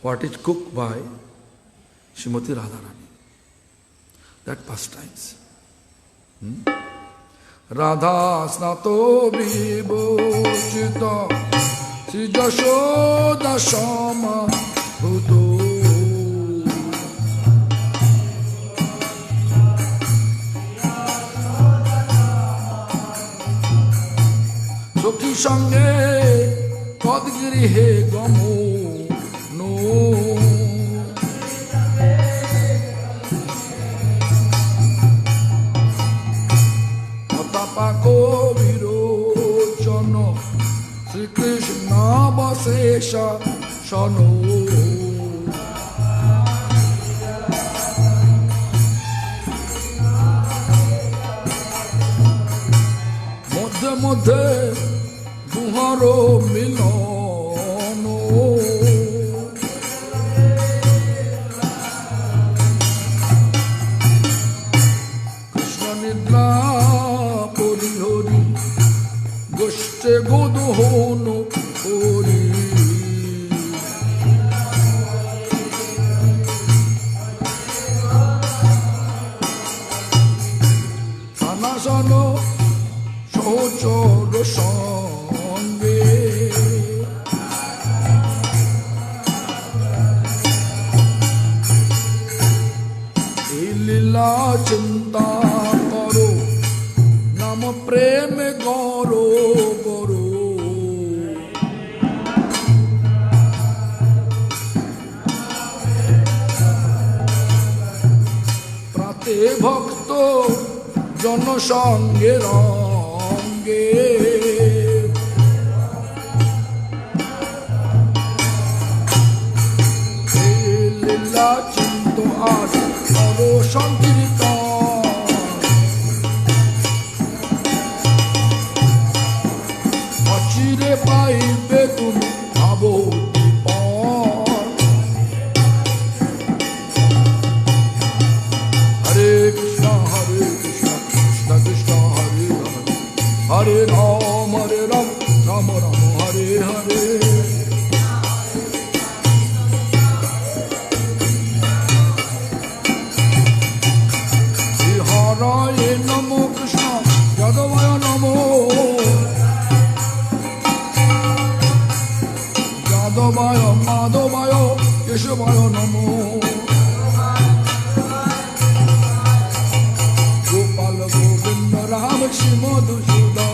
Speaker 1: what is cooked by Srimati Radharani. That pastimes. Radha snato vibhushita Sri Jashoda Shama Bhuto Sokhi sange padgrihe gamo no Atapako virochano Sri Krishna vasesha shano Modhe modhe Buharo milono Krishna nidra porihori Goshte godohono hori Sanasano Sochoro Sange Lila Chinta Karo Nama Preme Goro Goro Prate Bhakto Jana Sange Range Lila Chinto Asa Karo Sankirtan तुम भावो हरे कृष्ण कृष्ण कृष्ण हरे हरे राम राम राम हरे हरे हराय नमो कृष्ण यादवाय नमो यादवाय माधवाय केशवाय नमो गोपाल गोविंद राम श्री मधुसूदन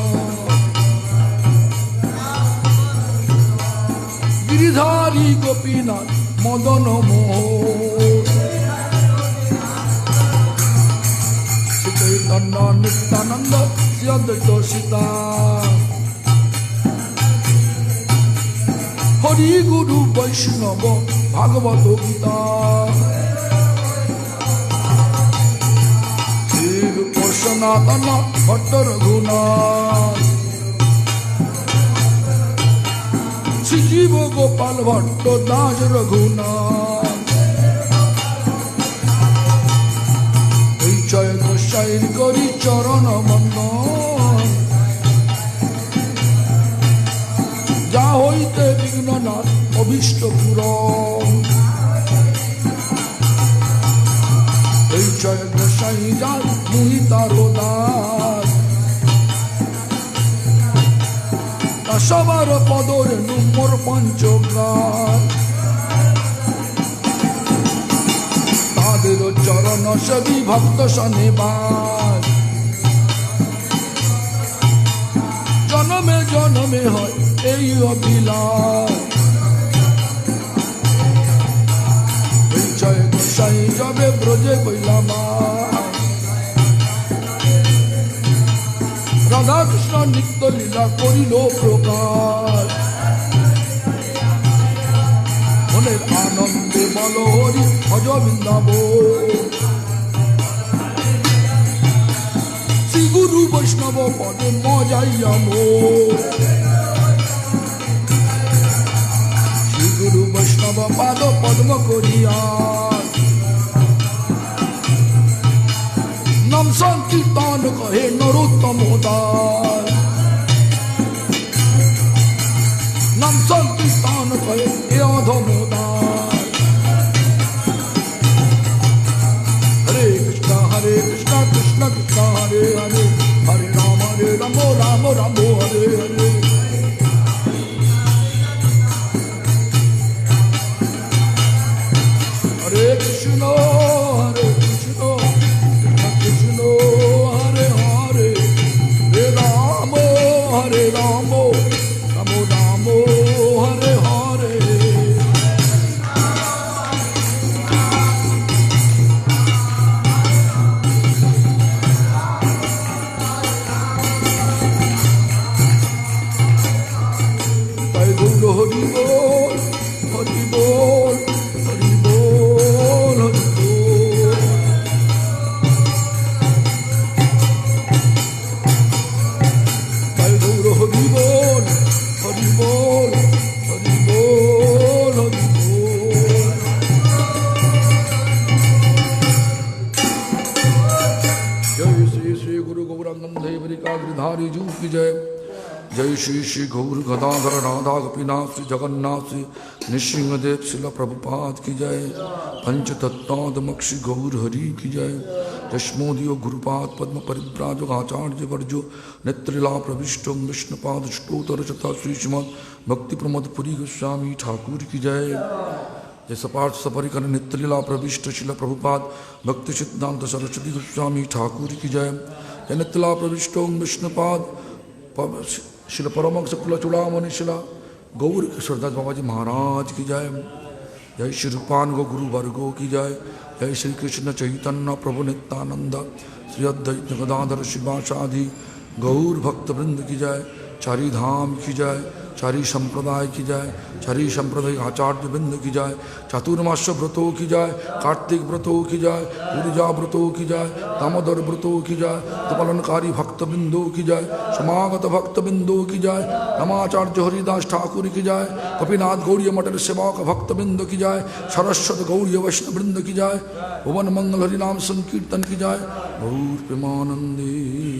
Speaker 1: गिरिधारी गोपीनाथ मदन मोहन चैतन्य नित्यानंद श्री अद्वैत सीता हरि गुरु वैष्णव भागवत गीता श्री रूप सनातन भट्ट रघुनाथ श्री जीव गोपाल भट्ट दास रघुनाथ जय गोसाईर करी चरण बंदन जा हईते विघ्ननाथ अभीष्ट पूरण जय गोसाई जा मुहितार दास सबार पदरे मोर पंचग्राम चरण सभी भक्त शनिवार जन्मे जन्मे है अभिलाष जय गोसाई जबे ब्रजे कैला राधा कृष्ण नित्य लीला करिल प्रकाश মনের আনন্দে বল হরি ভজ বৃন্দাবন শ্রী গুরু বৈষ্ণব পদে মজাইয়া মোর শ্রী গুরু বৈষ্ণব পাদ পদ্ম করিয়া নাম সংকীর্তন কহে নরোত্তম দাস नाम संकीर्तन करे अधमोदार हरे कृष्ण कृष्ण कृष्ण हरे हरे हरे राम राम राम हरे हरे हरे कृष्ण कृष्ण हरे हरे हरे राम हरे राम रामो हरे हरे जय गुरु हरि बोल हरि बोल हरि बोल हरि बोल जय गुरु हरि बोल हरि बोल हरि बोल हरि बोल जय श्री श्री गुरु गौरांगम देवरी का गिरधारी जू की जय जय श्री श्री गौर गदाधर राधा गोपीनाथ श्री जगन्नाथ श्री नृसिंहदेव शिला प्रभुपाद की जय पंचतत्वात्मक श्री गौर हरि की जय यशमोदियो गुरुपाद पद्म परिव्राजक आचार्य वर्जो नेत्रिला प्रविष्टो विष्णुपाद ष्टोतर चता श्री श्रीमद भक्ति प्रमोद पुरी गोस्वामी ठाकुर की जय जय सपार्थ सपरिकर नेत्रिला प्रविष्ट शिला प्रभुपाद भक्ति सिद्धांत सरस्वती गोस्वामी ठाकुर की जय जय नेत्रिला प्रविष्टो विष्णुपाद शिला परमहंस कुल चूड़ामणि शिला गौर किशोरदास बाबा जी महाराज की जय जय श्री रूपान गो गुरु वर्गो की जय जय श्री कृष्ण चैतन्य प्रभु नित्यानंद श्री अद्वैत गदाधर शिवासादि गौर भक्त वृंद की जय चारी धाम की जय, चारी संप्रदाय की जय, चारी संप्रदाय आचार्य बिंद की जय, चातुर्मास व्रतों की जय, कार्तिक व्रतों की जय, ऊर्जा व्रतों की जय, दामोदर व्रतों की जय, तपलनकारी भक्त बिंदु की जय, समागत भक्त बिंदु की जय, रामाचार्य हरिदास ठाकुर की जय, कपिनाथ गौड़ीय मठर सेवक भक्त बिंदु की जय, सरस्वत गौड़ीय वैष्णव वृंद की जय, भुवन मंगल हरिनाम संकीर्तन की जय, गौर प्रेमानंदी।